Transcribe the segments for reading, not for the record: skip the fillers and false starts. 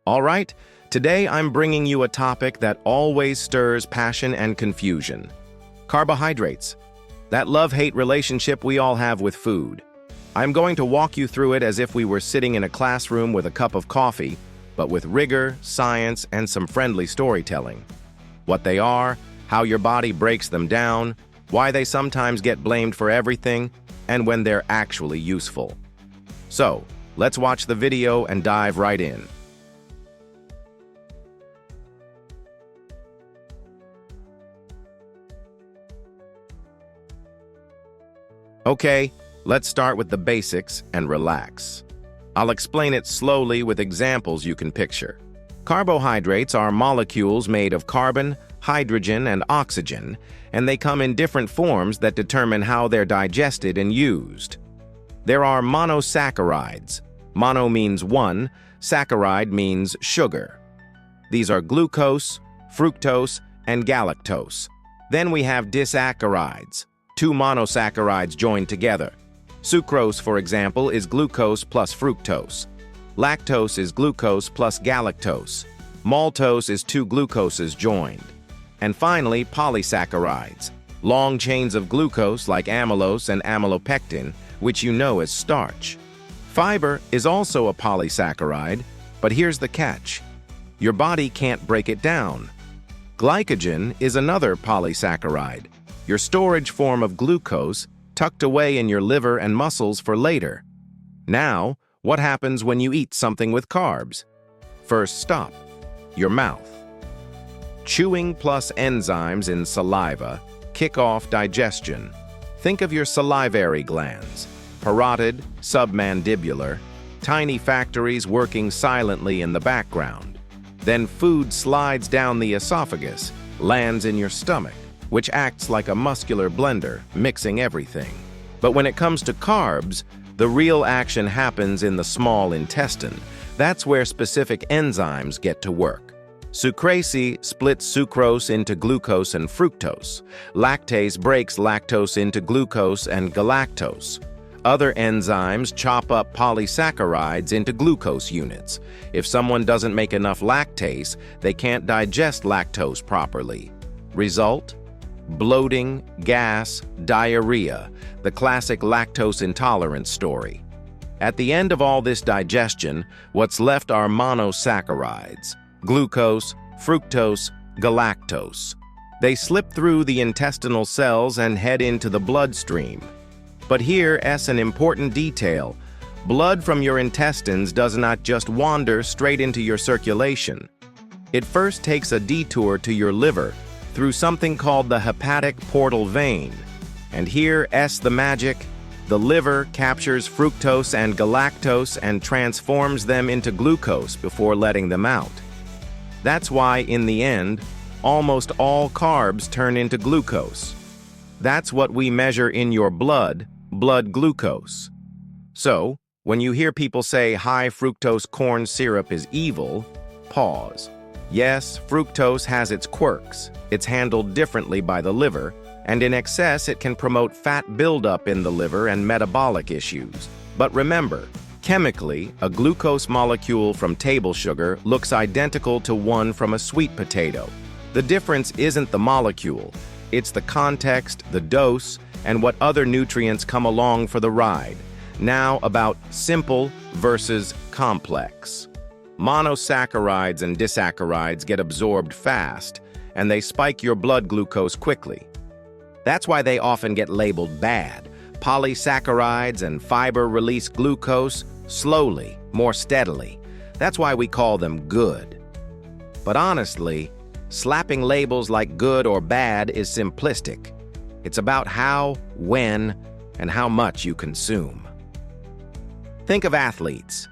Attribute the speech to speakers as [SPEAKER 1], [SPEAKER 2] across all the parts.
[SPEAKER 1] All right, today I'm bringing you a topic that always stirs passion and confusion. Carbohydrates. That love-hate relationship we all have with food. I'm going to walk you through it as if we were sitting in a classroom with a cup of coffee, but with rigor, science, and some friendly storytelling. What they are, how your body breaks them down, why they sometimes get blamed for everything, and when they're actually useful. So, let's watch the video and dive right in. Okay, let's start with the basics and relax. I'll explain it slowly with examples you can picture. Carbohydrates are molecules made of carbon, hydrogen, and oxygen, and they come in different forms that determine how they're digested and used. There are monosaccharides. Mono means one, saccharide means sugar. These are glucose, fructose, and galactose. Then we have disaccharides. Two monosaccharides joined together. Sucrose, for example, is glucose plus fructose. Lactose is glucose plus galactose. Maltose is two glucoses joined. And finally, polysaccharides, long chains of glucose like amylose and amylopectin, which you know as starch. Fiber is also a polysaccharide, but here's the catch. Your body can't break it down. Glycogen is another polysaccharide, your storage form of glucose tucked away in your liver and muscles for later. Now, what happens when you eat something with carbs? First stop, your mouth. Chewing plus enzymes in saliva kick off digestion. Think of your salivary glands, parotid, submandibular, tiny factories working silently in the background. Then food slides down the esophagus, lands in your stomach, which acts like a muscular blender, mixing everything. But when it comes to carbs, the real action happens in the small intestine. That's where specific enzymes get to work. Sucrase splits sucrose into glucose and fructose. Lactase breaks lactose into glucose and galactose. Other enzymes chop up polysaccharides into glucose units. If someone doesn't make enough lactase, they can't digest lactose properly. Result? Bloating, gas, diarrhea, the classic lactose intolerance story. At the end of all this digestion, what's left are monosaccharides, glucose, fructose, galactose. They slip through the intestinal cells and head into the bloodstream. But here's an important detail. Blood from your intestines does not just wander straight into your circulation. It first takes a detour to your liver, through something called the hepatic portal vein. And here's the magic. The liver captures fructose and galactose and transforms them into glucose before letting them out. That's why, in the end, almost all carbs turn into glucose. That's what we measure in your blood glucose. So, when you hear people say high fructose corn syrup is evil, pause. Yes, fructose has its quirks. It's handled differently by the liver, and in excess it can promote fat buildup in the liver and metabolic issues. But remember, chemically, a glucose molecule from table sugar looks identical to one from a sweet potato. The difference isn't the molecule, it's the context, the dose, and what other nutrients come along for the ride. Now about simple versus complex. Monosaccharides and disaccharides get absorbed fast, and they spike your blood glucose quickly. That's why they often get labeled bad. Polysaccharides and fiber release glucose slowly, more steadily. That's why we call them good. But honestly, slapping labels like good or bad is simplistic. It's about how, when, and how much you consume. Think of athletes.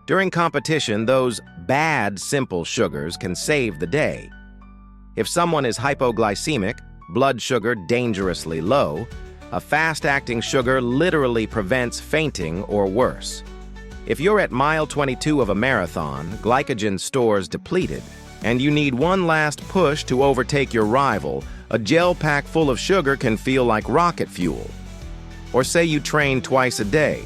[SPEAKER 1] During competition, those bad simple sugars can save the day. If someone is hypoglycemic, blood sugar dangerously low, a fast-acting sugar literally prevents fainting or worse. If you're at mile 22 of a marathon, glycogen stores depleted, and you need one last push to overtake your rival, a gel pack full of sugar can feel like rocket fuel. Or say you train twice a day.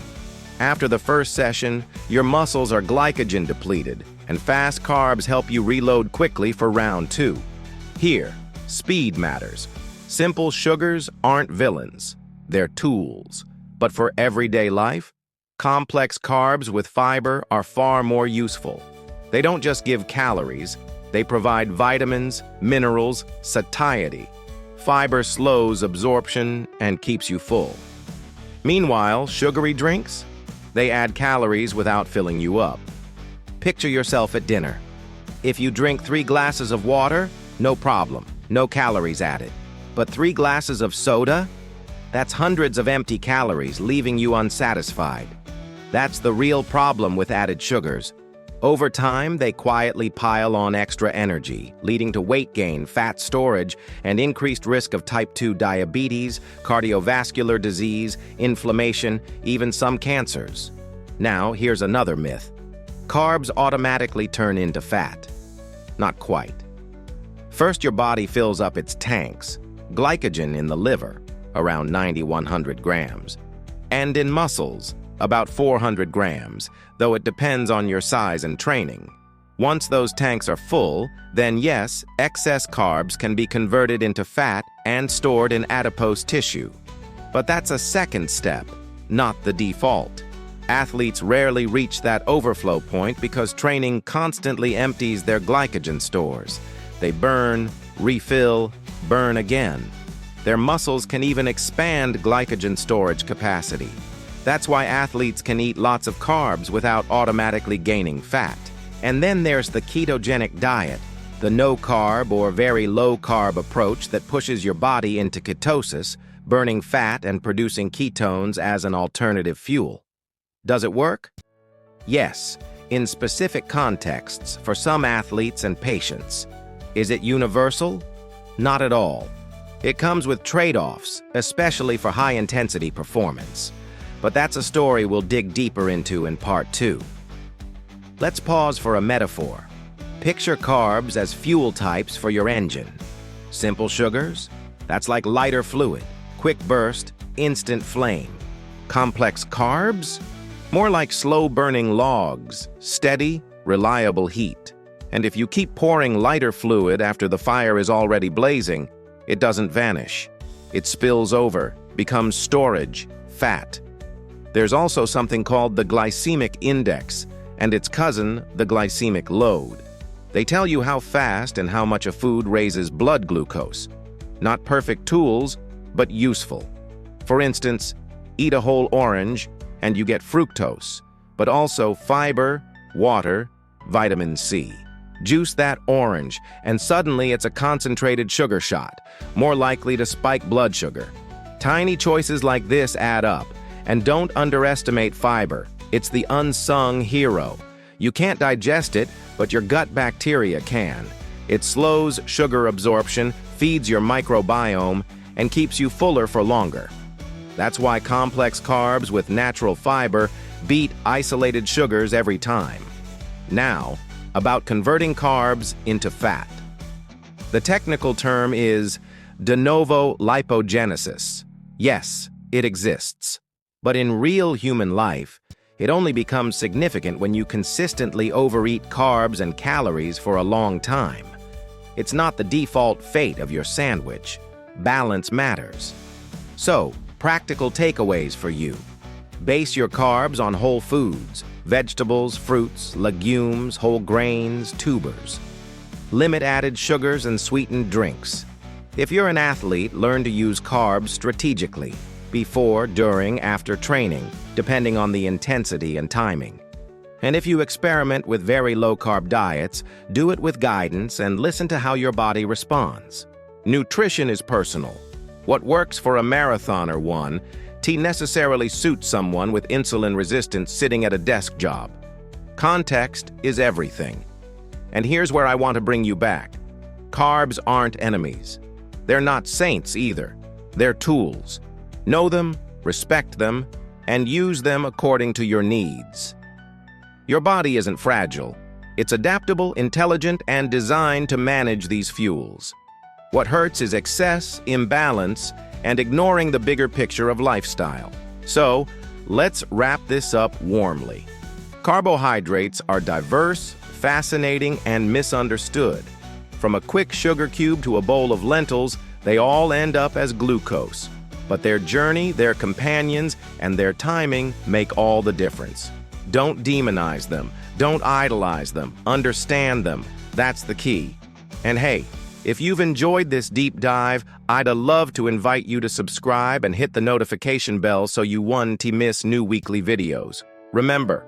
[SPEAKER 1] After the first session, your muscles are glycogen depleted, and fast carbs help you reload quickly for round 2. Here, speed matters. Simple sugars aren't villains, they're tools. But for everyday life, complex carbs with fiber are far more useful. They don't just give calories, they provide vitamins, minerals, satiety. Fiber slows absorption and keeps you full. Meanwhile, sugary drinks? They add calories without filling you up. Picture yourself at dinner. If you drink 3 glasses of water, no problem, no calories added. But 3 glasses of soda? That's hundreds of empty calories, leaving you unsatisfied. That's the real problem with added sugars. Over time, they quietly pile on extra energy, leading to weight gain, fat storage, and increased risk of type 2 diabetes, cardiovascular disease, inflammation, even some cancers. Now, here's another myth. Carbs automatically turn into fat. Not quite. First, your body fills up its tanks, glycogen in the liver, around 9,100 grams, and in muscles, about 400 grams, though it depends on your size and training. Once those tanks are full, then yes, excess carbs can be converted into fat and stored in adipose tissue. But that's a second step, not the default. Athletes rarely reach that overflow point because training constantly empties their glycogen stores. They burn, refill, burn again. Their muscles can even expand glycogen storage capacity. That's why athletes can eat lots of carbs without automatically gaining fat. And then there's the ketogenic diet, the no-carb or very low-carb approach that pushes your body into ketosis, burning fat and producing ketones as an alternative fuel. Does it work? Yes, in specific contexts for some athletes and patients. Is it universal? Not at all. It comes with trade-offs, especially for high-intensity performance. But that's a story we'll dig deeper into in part 2. Let's pause for a metaphor. Picture carbs as fuel types for your engine. Simple sugars? That's like lighter fluid, quick burst, instant flame. Complex carbs? More like slow-burning logs, steady, reliable heat. And if you keep pouring lighter fluid after the fire is already blazing, it doesn't vanish. It spills over, becomes storage, fat. There's also something called the glycemic index, and its cousin, the glycemic load. They tell you how fast and how much a food raises blood glucose. Not perfect tools, but useful. For instance, eat a whole orange, and you get fructose, but also fiber, water, vitamin C. Juice that orange, and suddenly it's a concentrated sugar shot, more likely to spike blood sugar. Tiny choices like this add up. And don't underestimate fiber. It's the unsung hero. You can't digest it, but your gut bacteria can. It slows sugar absorption, feeds your microbiome, and keeps you fuller for longer. That's why complex carbs with natural fiber beat isolated sugars every time. Now, about converting carbs into fat. The technical term is de novo lipogenesis. Yes, it exists. But in real human life, it only becomes significant when you consistently overeat carbs and calories for a long time. It's not the default fate of your sandwich. Balance matters. So, practical takeaways for you. Base your carbs on whole foods, vegetables, fruits, legumes, whole grains, tubers. Limit added sugars and sweetened drinks. If you're an athlete, learn to use carbs strategically. Before, during, after training, depending on the intensity and timing. And if you experiment with very low-carb diets, do it with guidance and listen to how your body responds. Nutrition is personal. What works for a marathoner won't necessarily suit someone with insulin resistance sitting at a desk job. Context is everything. And here's where I want to bring you back. Carbs aren't enemies. They're not saints either. They're tools. Know them, respect them, and use them according to your needs. Your body isn't fragile. It's adaptable, intelligent, and designed to manage these fuels. What hurts is excess, imbalance, and ignoring the bigger picture of lifestyle. So, let's wrap this up warmly. Carbohydrates are diverse, fascinating and misunderstood. From a quick sugar cube to a bowl of lentils, they all end up as glucose. But their journey, their companions, and their timing make all the difference. Don't demonize them. Don't idolize them. Understand them. That's the key. And hey, if you've enjoyed this deep dive, I'd love to invite you to subscribe and hit the notification bell so you won't miss new weekly videos. Remember,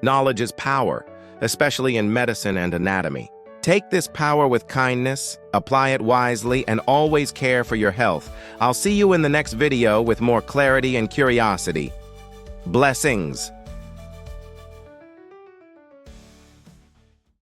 [SPEAKER 1] knowledge is power, especially in medicine and anatomy. Take this power with kindness, apply it wisely, and always care for your health. I'll see you in the next video with more clarity and curiosity. Blessings.